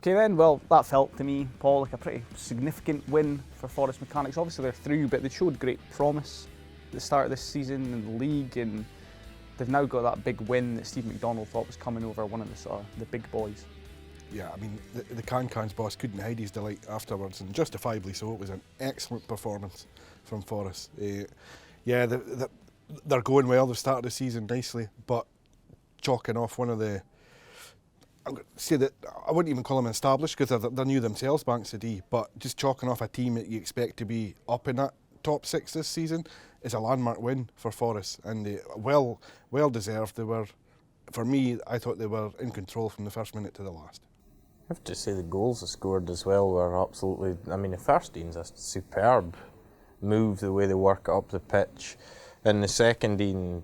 Okay then, well that felt to me, Paul, like a pretty significant win for Forest Mechanics. Obviously they're through, but they showed great promise at the start of this season in the league, and they've now got that big win that Steve McDonald thought was coming over one of the big boys. Yeah, I mean, the Can's boss couldn't hide his delight afterwards, and justifiably so. It was an excellent performance from Forest. Yeah, they're going well. They've started the season nicely, but chalking off one of the, I'm going to say that I wouldn't even call them established because they're new themselves, Banks of D, but just chalking off a team that you expect to be up in that top six this season is a landmark win for Forest, and well deserved. They were, for me, I thought they were in control from the first minute to the last. I have to say the goals they scored as well were absolutely, I mean the first Dean's a superb move, the way they work up the pitch, and the second Dean,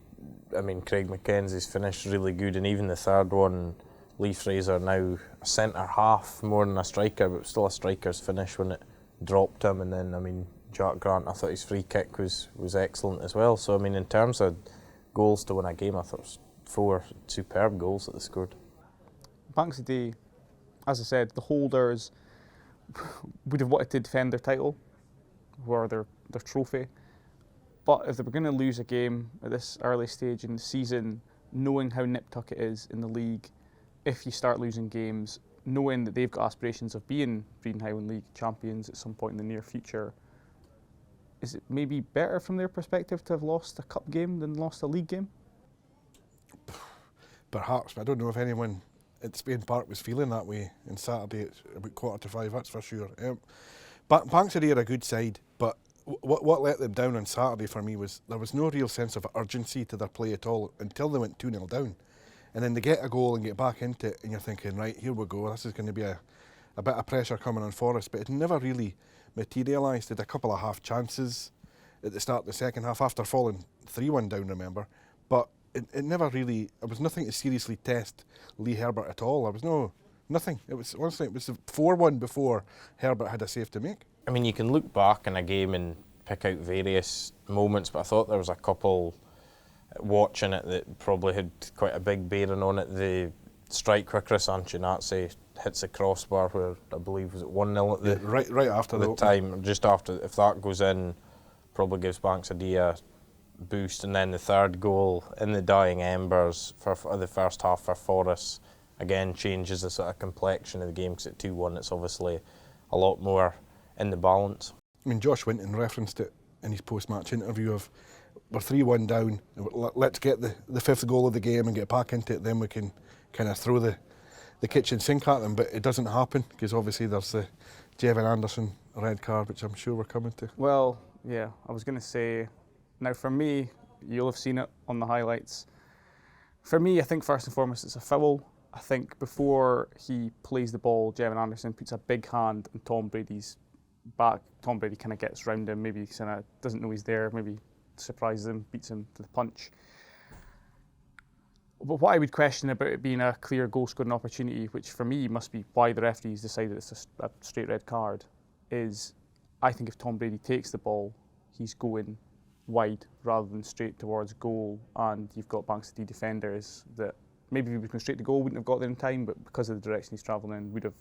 I mean Craig McKenzie's finished really good, and even the third one, Lee Fraser now a centre half more than a striker, but still a striker's finish when it dropped him. And then I mean Jack Grant, I thought his free kick was excellent as well. So I mean in terms of goals to win a game, I thought it was 4 superb goals that they scored. Banks of D, as I said, the holders would have wanted to defend their title or their trophy. But if they were going to lose a game at this early stage in the season, knowing how nip-tuck it is in the league, if you start losing games, knowing that they've got aspirations of being Breedon Highland League champions at some point in the near future, is it maybe better from their perspective to have lost a cup game than lost a league game? Perhaps, but I don't know if anyone at Spain Park was feeling that way on Saturday at about 4:45, that's for sure. Banks of D are a good side, but what let them down on Saturday for me was there was no real sense of urgency to their play at all until they went 2-0 down. And then they get a goal and get back into it, and you're thinking, right, here we go, this is going to be a bit of pressure coming on Forest, but it never really materialised. They had a couple of half chances at the start of the second half after falling 3-1 down, remember, but it never really, there was nothing to seriously test Lee Herbert at all. There was nothing. It was honestly, it was 4-1 before Herbert had a save to make. I mean, you can look back in a game and pick out various moments, but I thought there was a couple watching it that probably had quite a big bearing on it. The strike where Chris Ancinazzi hits the crossbar, where I believe was it 1-0 at the right after the time, just after. If that goes in, probably gives Banks of D a boost. And then the third goal in the dying embers for the first half for Forest again changes the sort of complexion of the game, because at 2-1 it's obviously a lot more in the balance. I mean, Josh Winton referenced it in his post-match interview of, we're 3-1 down, let's get the fifth goal of the game and get back into it, then we can kind of throw the kitchen sink at them. But it doesn't happen, because obviously there's the Jevon Anderson red card, which I'm sure we're coming to. Well, yeah, I was going to say, now for me, you'll have seen it on the highlights. For me, I think first and foremost it's a foul. I think before he plays the ball, Jevon Anderson puts a big hand on Tom Brady's back. Tom Brady kind of gets round him, maybe kind of doesn't know he's there, maybe surprises him, beats him to the punch. But what I would question about it being a clear goal scoring opportunity, which for me must be why the referees decided it's a straight red card, is I think if Tom Brady takes the ball, he's going wide rather than straight towards goal, and you've got Banks of D defenders that maybe if he was going straight to goal wouldn't have got there in time, but because of the direction he's travelling in, would have,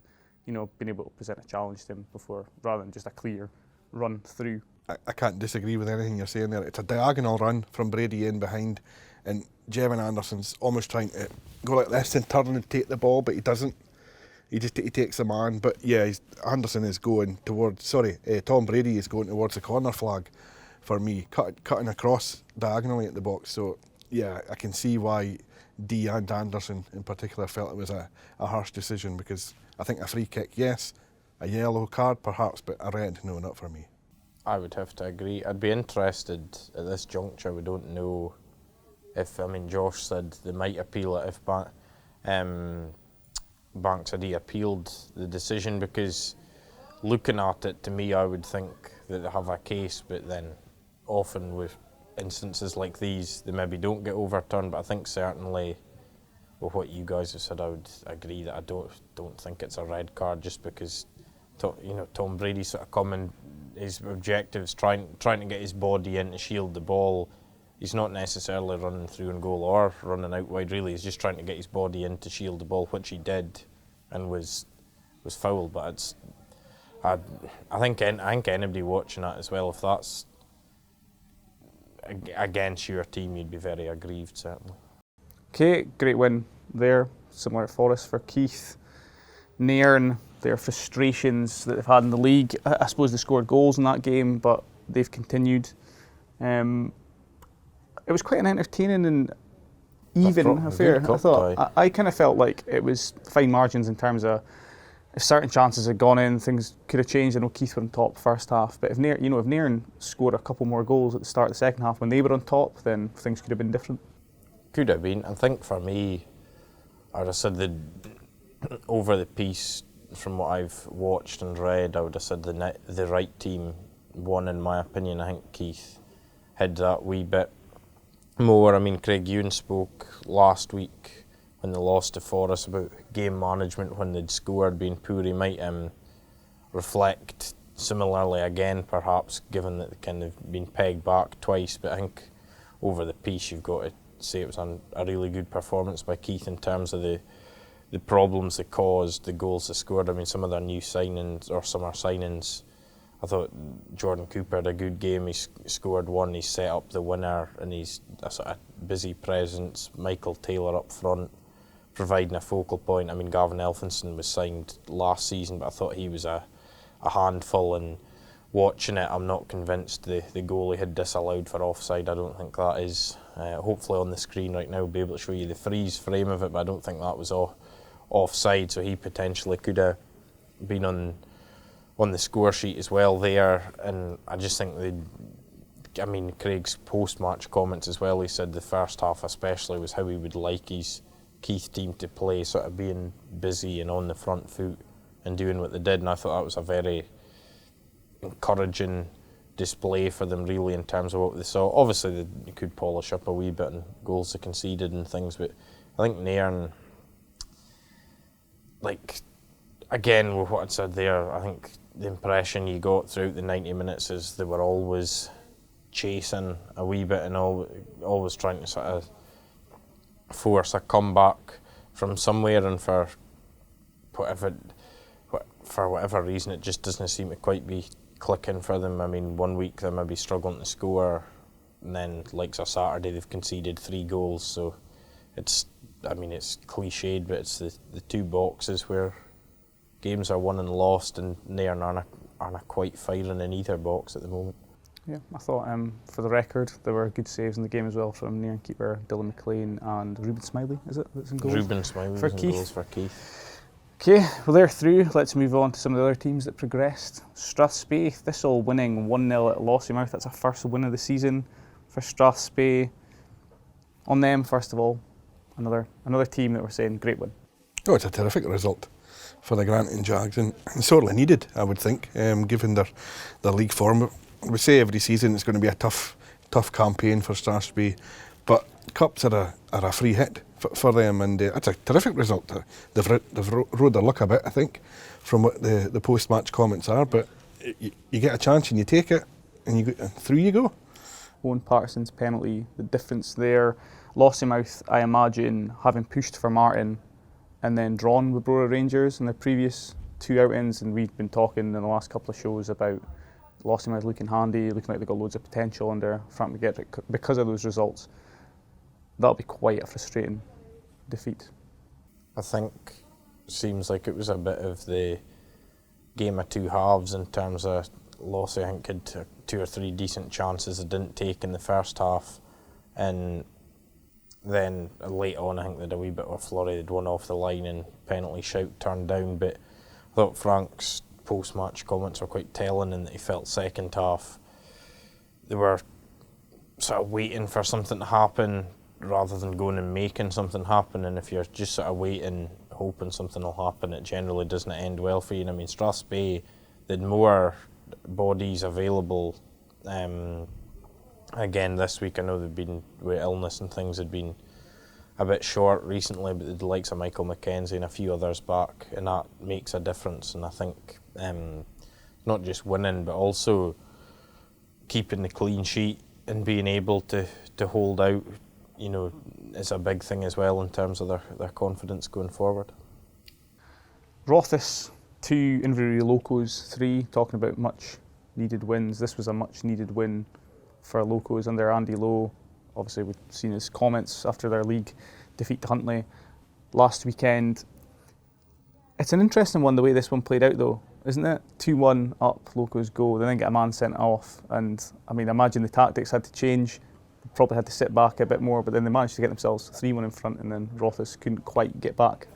been able to present a challenge to him before, rather than just a clear run through. I can't disagree with anything you're saying there. It's a diagonal run from Brady in behind, and Jevon Anderson's almost trying to go like this and turn and take the ball, but he doesn't. He takes the man. But yeah, Anderson is going towards, Tom Brady is going towards the corner flag for me, cutting across diagonally at the box. So yeah, I can see why D and Anderson in particular felt it was a harsh decision, because I think a free kick, yes, a yellow card perhaps, but a red, no, not for me. I would have to agree. I'd be interested at this juncture. We don't know if, Josh said they might appeal it if Banks of D appealed the decision, because looking at it, to me, I would think that they have a case, but then often with instances like these, they maybe don't get overturned. But I think certainly with what you guys have said, I would agree that I don't think it's a red card, just because Tom Brady sort of coming, his objectives trying to get his body in to shield the ball. He's not necessarily running through and goal or running out wide, really. He's just trying to get his body in to shield the ball, which he did, and was foul, but it's. I think anybody watching that as well, if that's against your team, you'd be very aggrieved, certainly. Okay, great win there, similar at Forest for Keith. Nairn, their frustrations that they've had in the league. I suppose they scored goals in that game, but they've continued. It was quite an entertaining and even affair. I thought I kind of felt like it was fine margins in terms of if certain chances had gone in, things could have changed. I know Keith were on top first half, but if Nairn scored a couple more goals at the start of the second half when they were on top, then things could have been different. Could have been. I think for me, I would have said over the piece, from what I've watched and read, I would have said the right team won, in my opinion. I think Keith had that wee bit more. I mean, Craig Ewan spoke last week when they lost to Forest about game management when they'd scored being poor. He might reflect similarly again, perhaps, given that they kind of been pegged back twice. But I think over the piece, you've got to say it was a really good performance by Keith in terms of the problems they caused, the goals they scored. I mean, some of their new signings or summer signings, I thought Jordan Cooper had a good game. He scored one, he set up the winner, and he's a sort of busy presence. Michael Taylor up front, providing a focal point. I mean, Gavin Elphinstone was signed last season, but I thought he was a handful, and watching it, I'm not convinced the goalie had disallowed for offside. I don't think that is. Hopefully on the screen right now we'll be able to show you the freeze frame of it, but I don't think that was offside, so he potentially could have been on the score sheet as well there. And I just think Craig's post-match comments as well, he said the first half especially was how he would like his Keith team to play, sort of being busy and on the front foot and doing what they did, and I thought that was a very encouraging display for them, really, in terms of what they saw. Obviously they could polish up a wee bit and goals they conceded and things, but I think Nairn, like, again with what I said there, I think the impression you got throughout the 90 minutes is they were always chasing a wee bit and always trying to sort of force a comeback from somewhere, and for whatever reason it just doesn't seem to quite be clicking for them. I mean, one week they might be struggling to score, and then like a Saturday they've conceded 3 goals, so it's cliched, but it's the two boxes where games are won and lost, and Nairn aren't quite firing in either box at the moment. Yeah, I thought for the record there were good saves in the game as well from Nairn keeper Dylan McLean and Ruben Smiley, is it, that's in goals? Ruben Smiley for in Keith. Goals for Keith. Okay, well they're through. Let's move on to some of the other teams that progressed. Strathspey Thistle winning 1-0 at Lossiemouth. That's a first win of the season for Strathspey. On them, first of all, another team that we're saying great win. Oh, it's a terrific result for the Granton Jags, and sorely needed, I would think, given their league form. We say every season it's going to be a tough campaign for Strathspey, but cups are a free hit for them, and it's a terrific result. They've rode their luck a bit, I think, from what the post-match comments are, but you get a chance and you take it, and through you go. Owen Patterson's penalty, the difference there. Lossiemouth, I imagine, having pushed for Martin and then drawn with Brora Rangers in their previous 2 outings, and we've been talking in the last couple of shows about Lossiemouth looking handy, looking like they've got loads of potential under Frank McGettrick because of those results. That'll be quite a frustrating defeat. I think it seems like it was a bit of the game of two halves in terms of Lossie. I think had 2 or 3 decent chances they didn't take in the first half, and then late on I think they had a wee bit of a flurry. They'd one off the line and penalty shout turned down, but I thought Frank's post-match comments were quite telling in that he felt second half they were sort of waiting for something to happen rather than going and making something happen, and if you're just sort of waiting, hoping something will happen, it generally doesn't end well for you. And I mean, Strathspey, they had more bodies available again this week. I know they've been with illness and things had been a bit short recently, but the likes of Michael McKenzie and a few others back, and that makes a difference. And I think not just winning, but also keeping the clean sheet and being able to hold out, you know, is a big thing as well in terms of their confidence going forward. Rothes 2 Inverurie Locos, 3, talking about much needed wins. This was a much needed win for Locos under Andy Lowe. Obviously, we've seen his comments after their league defeat to Huntly last weekend. It's an interesting one, the way this one played out, though, isn't it? 2-1 up, Locos go, they then get a man sent off, and I mean, imagine the tactics had to change. They probably had to sit back a bit more, but then they managed to get themselves 3-1 in front, and then Rothes couldn't quite get back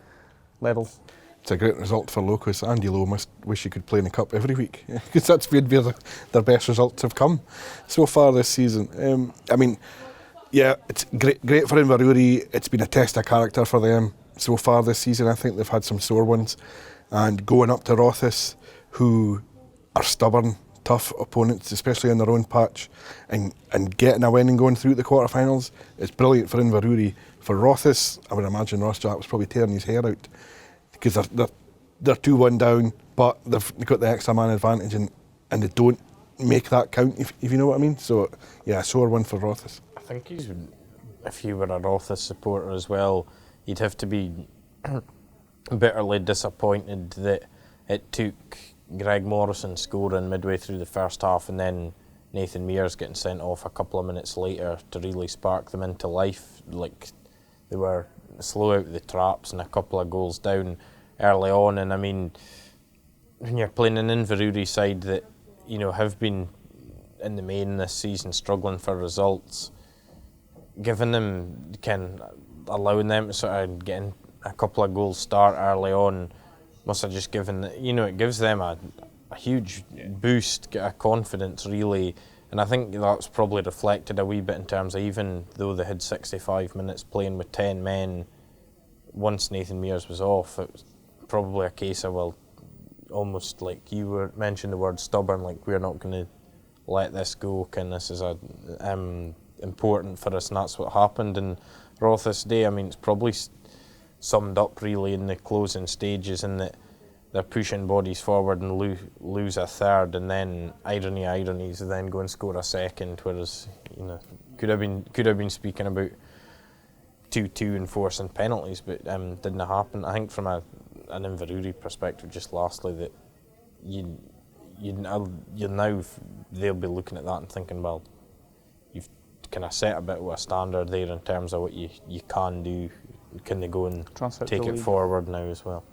level. It's a great result for Locos. Andy Lowe must wish he could play in the Cup every week, because that's where their best results have come so far this season. I mean, yeah, it's great for Inverurie. It's been a test of character for them so far this season. I think they've had some sore ones, and going up to Rothes, who are stubborn, tough opponents, especially in their own patch, and getting a win and going through the quarterfinals, it's brilliant for Inverurie. For Rothes, I would imagine Ross Jack was probably tearing his hair out, because they're 2-1 down, but they've got the extra man advantage, and they don't make that count, if you know what I mean. So yeah, a sore one for Rothes. I think if you were a Rothes supporter as well, you'd have to be bitterly disappointed that it took Greg Morrison scoring midway through the first half and then Nathan Mears getting sent off a couple of minutes later to really spark them into life. Like, they were slow out the traps and a couple of goals down early on. And I mean, when you're playing an Inverurie side that, you know, have been in the main this season struggling for results, giving them, allowing them to sort of getting a couple of goals start early on must have just given, you know, it gives them a huge boost, get a confidence really. And I think that's probably reflected a wee bit in terms of, even though they had 65 minutes playing with 10 men, once Nathan Mears was off, it was probably a case of, well, almost like you were mentioned the word stubborn, like we're not going to let this go, this is important for us, and that's what happened. And Rothes Day, I mean, it's probably summed up really in the closing stages, in that they're pushing bodies forward and lose a third, and then ironies, then go and score a second, whereas, you know, could have been speaking about 2-2 and forcing penalties, but didn't happen. I think from an Inverurie perspective, just lastly, that you now they'll be looking at that and thinking, well, you've kind of set a bit of a standard there in terms of what you can do. Can they go and take it forward now as well?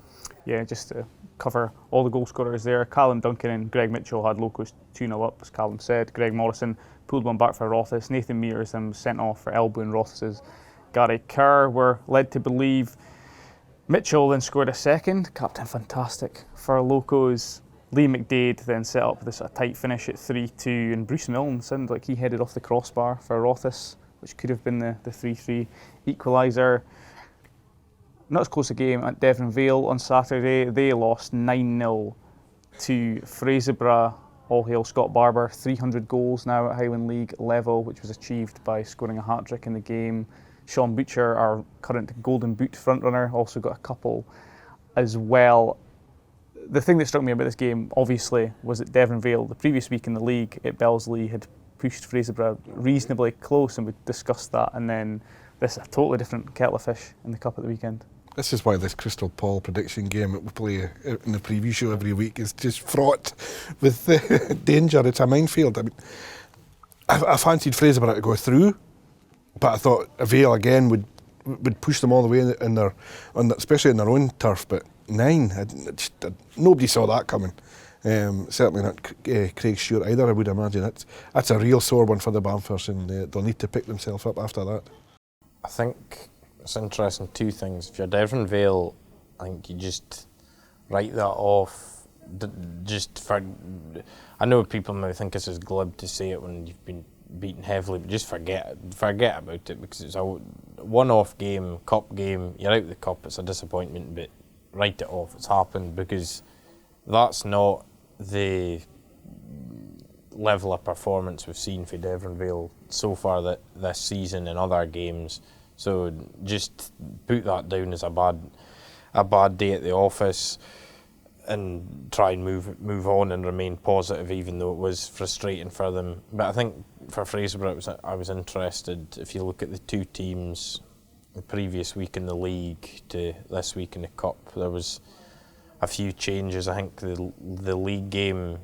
Yeah, just to cover all the goal scorers there, Callum Duncan and Greg Mitchell had Locos 2-0 up, as Callum said. Greg Morrison pulled one back for Rothes. Nathan Mears was sent off for elbowing Rothes. Gary Kerr were led to believe. Mitchell then scored a second, captain fantastic for Locos. Lee McDade then set up this tight finish at 3-2, and Bruce Milne sounded like he headed off the crossbar for Rothes, which could have been the 3-3 equaliser. Not as close a game at Devon Vale on Saturday. They lost 9-0 to Fraserburgh. All hail Scott Barber. 300 goals now at Highland League level, which was achieved by scoring a hat-trick in the game. Sean Butcher, our current Golden Boot frontrunner, also got a couple as well. The thing that struck me about this game, obviously, was that Devon Vale, the previous week in the league at Belsley, had pushed Fraserburgh reasonably close, and we discussed that, and then this is a totally different kettle of fish in the Cup at the weekend. This is why this Crystal Paul prediction game that we play in the preview show every week is just fraught with danger. It's a minefield. I mean, I fancied Fraserburgh to go through, but I thought Vale again would push them all the way especially in their own turf. But 9, nobody saw that coming. Certainly not Craig Stewart either, I would imagine. That's a real sore one for the Bamfors, and they'll need to pick themselves up after that. I think it's interesting, two things. If you're Devon Vale, I think you just write that off. I know people might think this is glib to say it when you've been beaten heavily, but just forget about it, because it's a one-off game, cup game. You're out of the cup, it's a disappointment, but write it off. It's happened, because that's not the level of performance we've seen for Devon Vale so far this season in other games. So just put that down as a bad day at the office, and try and move on and remain positive, even though it was frustrating for them. But I think for Fraserburgh, I was interested, if you look at the two teams, the previous week in the league to this week in the cup, there was a few changes. I think the league game,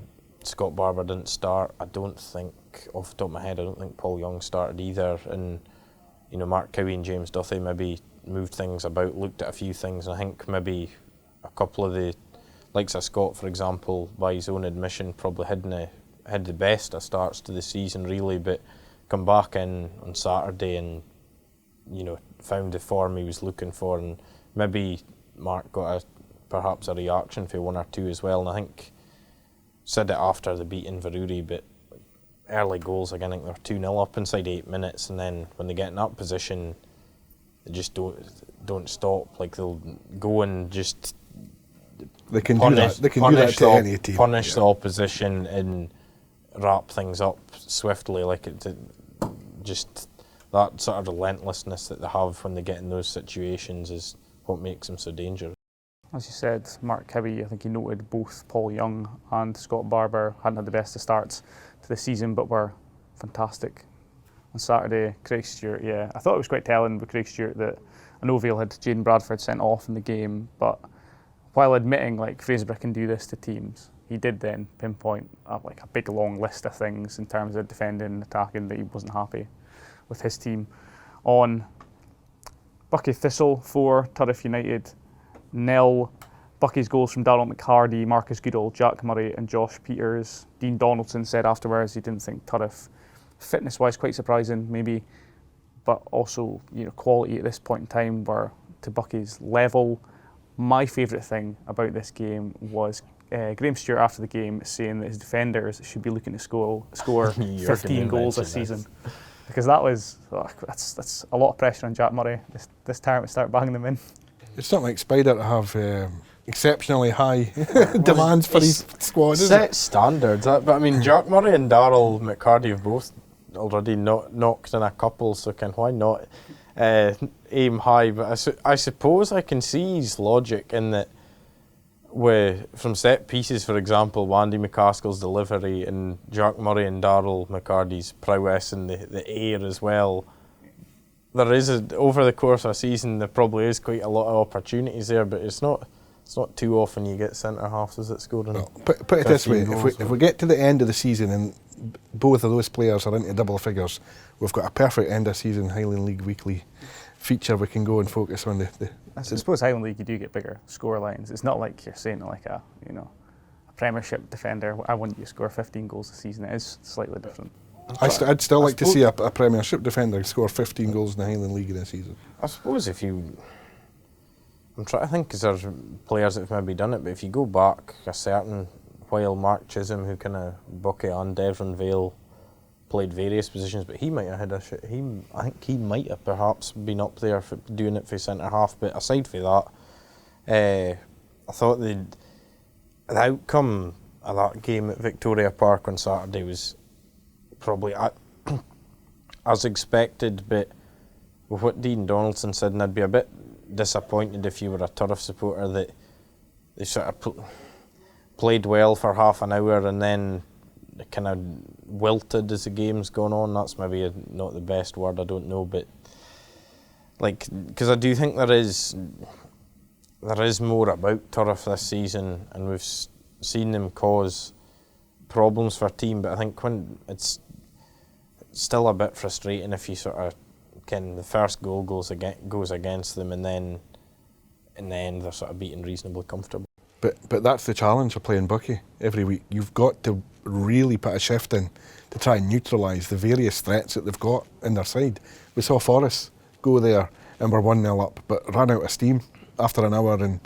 Scott Barber didn't start. I don't think, off the top of my head, I don't think Paul Young started either. And Mark Cowie and James Duthie maybe moved things about, looked at a few things, and I think maybe a couple of the likes of Scott, for example, by his own admission, probably had the best of starts to the season really, but come back in on Saturday and found the form he was looking for, and maybe Mark got perhaps a reaction for one or two as well. And I think said it after the beat in Inverurie, but early goals again, I think they're 2-0 up inside 8 minutes, and then when they get in that position, they just don't stop. Like, they'll go and just They can do that. They can do that to any team. Punish the opposition and wrap things up swiftly. Like, just that sort of relentlessness that they have when they get in those situations is what makes them so dangerous. As you said, Mark Cowie, I think he noted both Paul Young and Scott Barber hadn't had the best of starts to the season, but were fantastic. On Saturday, Craig Stewart, I thought it was quite telling with Craig Stewart that I know Vale had Jaden Bradford sent off in the game, but while admitting Fraserburgh can do this to teams, he did then pinpoint a big long list of things in terms of defending and attacking that he wasn't happy with his team. On Buckie Thistle 4, Turriff United 0. Buckie's goals from Darryl McHardy, Marcus Goodall, Jack Murray and Josh Peters. Dean Donaldson said afterwards he didn't think Turriff, fitness-wise, quite surprising maybe, but also quality at this point in time were to Buckie's level. My favourite thing about this game was Graham Stewart after the game saying that his defenders should be looking to score 15 goals this season. Because that's a lot of pressure on Jack Murray this time to start banging them in. It's not like Spider to have exceptionally high demands for his squad, is set it? standards. But I mean, Jack Murray and Darryl McHardy have both already knocked in a couple, so why not aim high? But I suppose I can see his logic in that, from set pieces, for example, Wandy McCaskill's delivery and Jack Murray and Darryl McHardy's prowess in the air as well. There is over the course of a season, there probably is quite a lot of opportunities there, but it's not too often you get centre halves that scoring. No, put it this way: if we get to the end of the season and both of those players are into double figures, we've got a perfect end of season Highland League Weekly feature. We can go and focus on I suppose Highland League you do get bigger score lines. It's not like you're saying like a Premiership defender, I want you to score 15 goals a season. It is slightly different. I'd still like to see a Premiership defender score 15 goals in the Highland League in a season. I suppose I'm trying to think, because there's players that have maybe done it, but if you go back a certain while, Mark Chisholm, who kind of Buckie and Devon Vale played various positions, but he might have had I think he might have perhaps been up there for doing it for centre half. But aside from that, I thought the outcome of that game at Victoria Park on Saturday was probably as expected, but with what Dean Donaldson said, and I'd be a bit disappointed if you were a Turriff supporter that they sort of played well for half an hour and then kind of wilted as the game's gone on. That's maybe not the best word, I don't know, but because I do think there is more about Turriff this season, and we've seen them cause problems for a team, but I think when it's still a bit frustrating if you sort of the first goal goes against them, and then in the end they're sort of beaten reasonably comfortable. But that's the challenge of playing Buckie every week. You've got to really put a shift in to try and neutralise the various threats that they've got in their side. We saw Forrest go there and were 1-0 up, but ran out of steam after an hour, and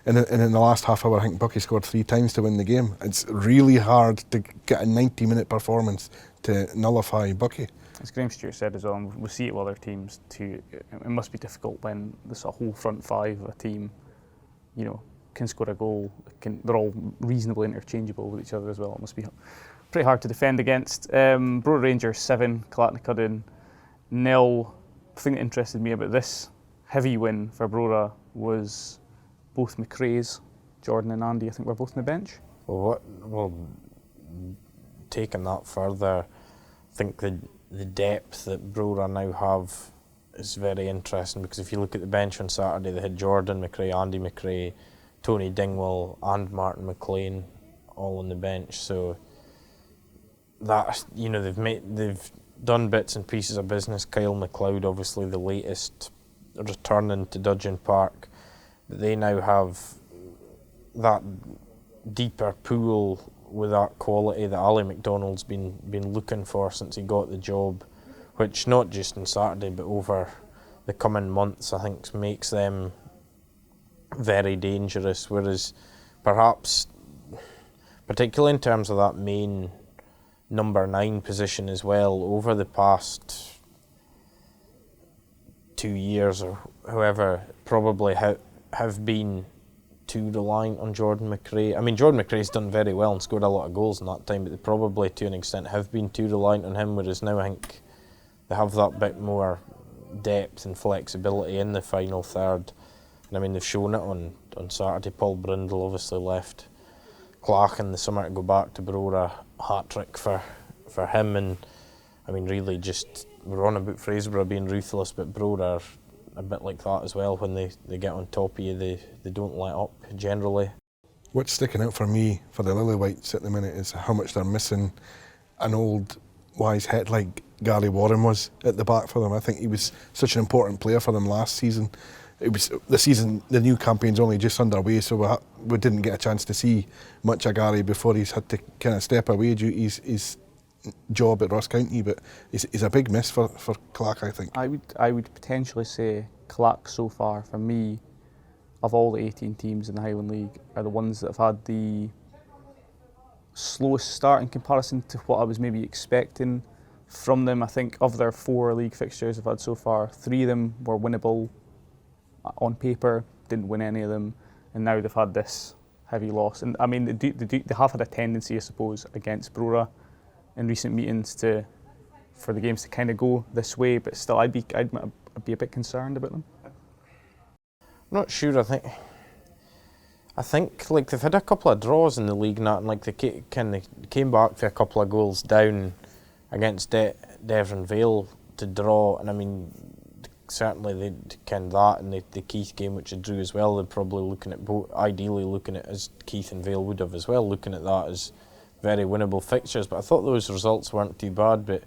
in the last half hour I think Buckie scored 3 times to win the game. It's really hard to get a 90-minute performance to nullify Buckie. As Graham Stewart said as well, we see it with other teams too. It must be difficult when the sort of whole front five of a team, can score a goal. They're all reasonably interchangeable with each other as well. It must be pretty hard to defend against. Brora Rangers 7, Calathnacudden 0. The thing that interested me about this heavy win for Brora was both McRae's, Jordan and Andy, I think, were both on the bench. Well, taking that further, I think the depth that Brora now have is very interesting, because if you look at the bench on Saturday, they had Jordan McRae, Andy McRae, Tony Dingwall and Martin McLean all on the bench. So that, you know, they've done bits and pieces of business. Kyle McLeod, obviously the latest returning to Dudgeon Park, but they now have that deeper pool with that quality that Ali McDonald's been looking for since he got the job, which not just on Saturday but over the coming months I think makes them very dangerous. Whereas perhaps, particularly in terms of that main number 9 position as well, over the past 2 years or however, probably have been too reliant on Jordan McRae. I mean, Jordan McRae's done very well and scored a lot of goals in that time, but they probably to an extent have been too reliant on him, whereas now I think they have that bit more depth and flexibility in the final third. And I mean, they've shown it on Saturday. Paul Brindle obviously left Clark in the summer to go back to Brora, hat-trick for him. And I mean, really just, we're on about Fraserburgh being ruthless, but Brora are a bit like that as well. When they get on top of you, they don't let up generally. What's sticking out for me for the Lillywhites at the minute is how much they're missing an old wise head like Gary Warren was at the back for them. I think he was such an important player for them last season. It was the season, the new campaign's only just underway, so we didn't get a chance to see much of Gary before he's had to kind of step away due to his job at Ross County. But he's a big miss for Clark, I think. I would potentially say Clark so far, for me, of all the 18 teams in the Highland League, are the ones that have had the slowest start in comparison to what I was maybe expecting from them. I think of their 4 league fixtures they've had so far, 3 of them were winnable on paper, didn't win any of them, and now they've had this heavy loss. And I mean, they have had a tendency, I suppose, against Brora in recent meetings for the games to kind of go this way, but still I'd be a bit concerned about them. Not sure. I think like they've had a couple of draws in the league now, and like they came back for a couple of goals down against Devon Vale to draw. And I mean, certainly they can that, and the Keith game which they drew as well. They're probably looking at both, ideally looking at, as Keith and Vale would have as well, looking at that as very winnable fixtures. But I thought those results weren't too bad. But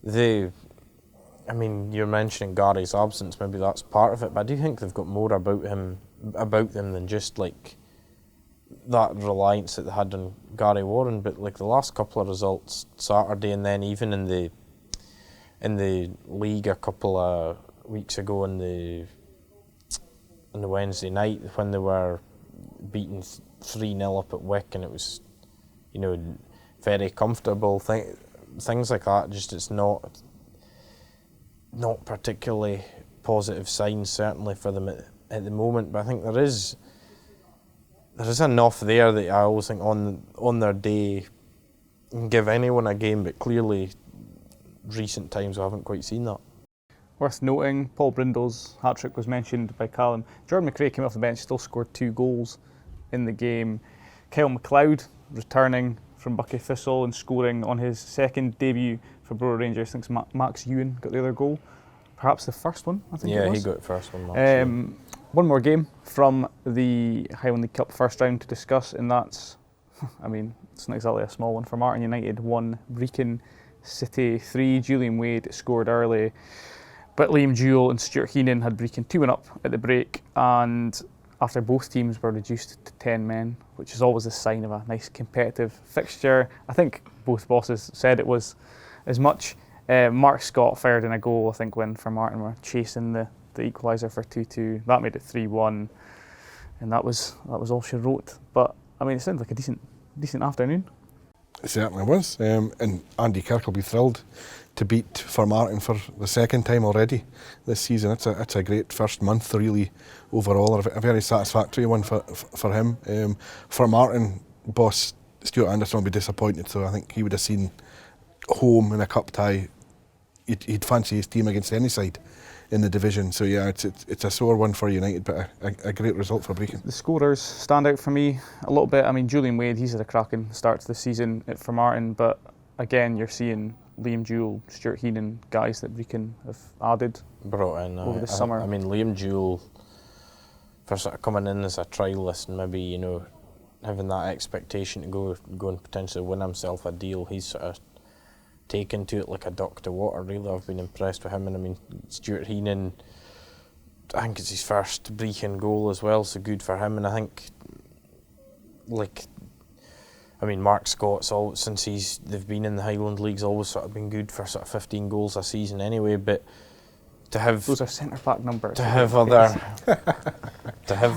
I mean, you're mentioning Gary's absence, maybe that's part of it, but I do think they've got more about them than just like that reliance that they had on Gary Warren. But like the last couple of results, Saturday, and then even in the league a couple of weeks ago on the Wednesday night when they were beaten 3-0 up at Wick, and it was, you know, very comfortable. Things like that, just it's not particularly positive signs, certainly for them at the moment. But I think there is enough there that I always think on their day can give anyone a game, but clearly recent times I haven't quite seen that. Worth noting, Paul Brindle's hat-trick was mentioned by Callum. Jordan McRae came off the bench, still scored 2 goals in the game. Kyle McLeod returning from Buckie Thistle and scoring on his second debut for Brora Rangers. I think Max Ewan got the other goal, perhaps the first one, I think it was. Yeah, he got the first one. One more game from the Highland League Cup first round to discuss, and that's, I mean, it's not exactly a small one. For Martin United 1, Brechin City 3. Julian Wade scored early, but Liam Jewell and Stuart Heenan had Brechin 2-1 up at the break, and after both teams were reduced to 10 men, which is always a sign of a nice competitive fixture. I think both bosses said it was as much. Mark Scott fired in a goal, I think, when for Martin were chasing the equaliser for 2-2. That made it 3-1, and that was all she wrote. But I mean, it sounds like a decent afternoon. It certainly was, and Andy Kirk will be thrilled to beat for Martin for the second time already this season. It's a great first month, really, overall. A very satisfactory one for him. For Martin, boss Stuart Anderson will be disappointed, so I think he would have seen home in a cup tie. He'd fancy his team against any side in the division. So yeah, it's a sore one for United, but a great result for Brechin. The scorers stand out for me a little bit. I mean, Julian Wade, he's had a cracking start to the season for Martin, but again, you're seeing Liam Jewell, Stuart Heenan, guys that Brechin have added brought in over the summer. I mean, Liam Jewell for sort of coming in as a trialist and maybe, you know, having that expectation to go and potentially win himself a deal. He's sort of taken to it like a duck to water, really. I've been impressed with him, and I mean, Stuart Heenan, I think it's his first Brechin goal as well, so good for him. And I think, like, I mean, Mark Scott's all, since they've been in the Highland League's always sort of been good for sort of 15 goals a season anyway, but to have those are centre back numbers. To have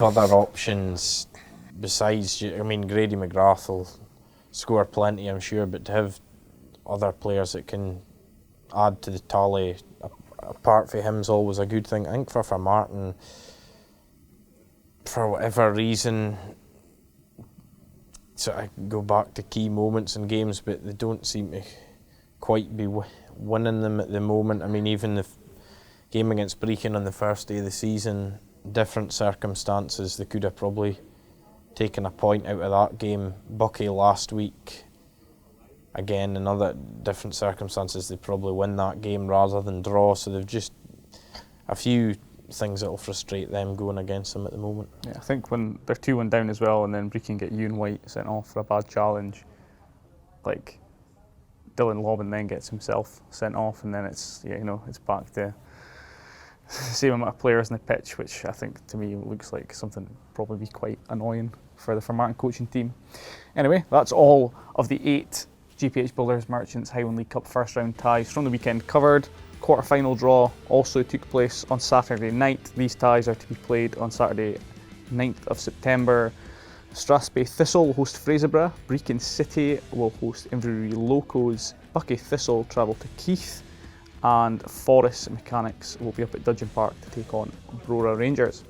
other options besides, I mean, Grady McGrath will score plenty, I'm sure, but to have other players that can add to the tally apart from him is always a good thing. I think for Martin, for whatever reason, sort of go back to key moments in games, but they don't seem to quite be winning them at the moment. I mean, even the game against Brechin on the first day of the season, different circumstances, they could have probably taken a point out of that game. Bucky last week, again, in other different circumstances, they probably win that game rather than draw, so they've just a few things that will frustrate them going against them at the moment. Yeah, I think when they're 2-1 down as well, and then Brechin get Ewan White sent off for a bad challenge, like Dylan Lobbin then gets himself sent off, and then it's, yeah, you know, it's back to the same amount of players on the pitch, which I think to me looks like something that would probably be quite annoying for the Martin coaching team. Anyway, that's all of the 8 GPH Builders Merchants Highland League Cup first round ties from the weekend covered. Quarter-final draw also took place on Saturday night. These ties are to be played on Saturday 9th of September. Strathspey Thistle will host Fraserburgh, Brechin City will host Inverurie Locos, Bucky Thistle travel to Keith, and Forest Mechanics will be up at Dudgeon Park to take on Brora Rangers.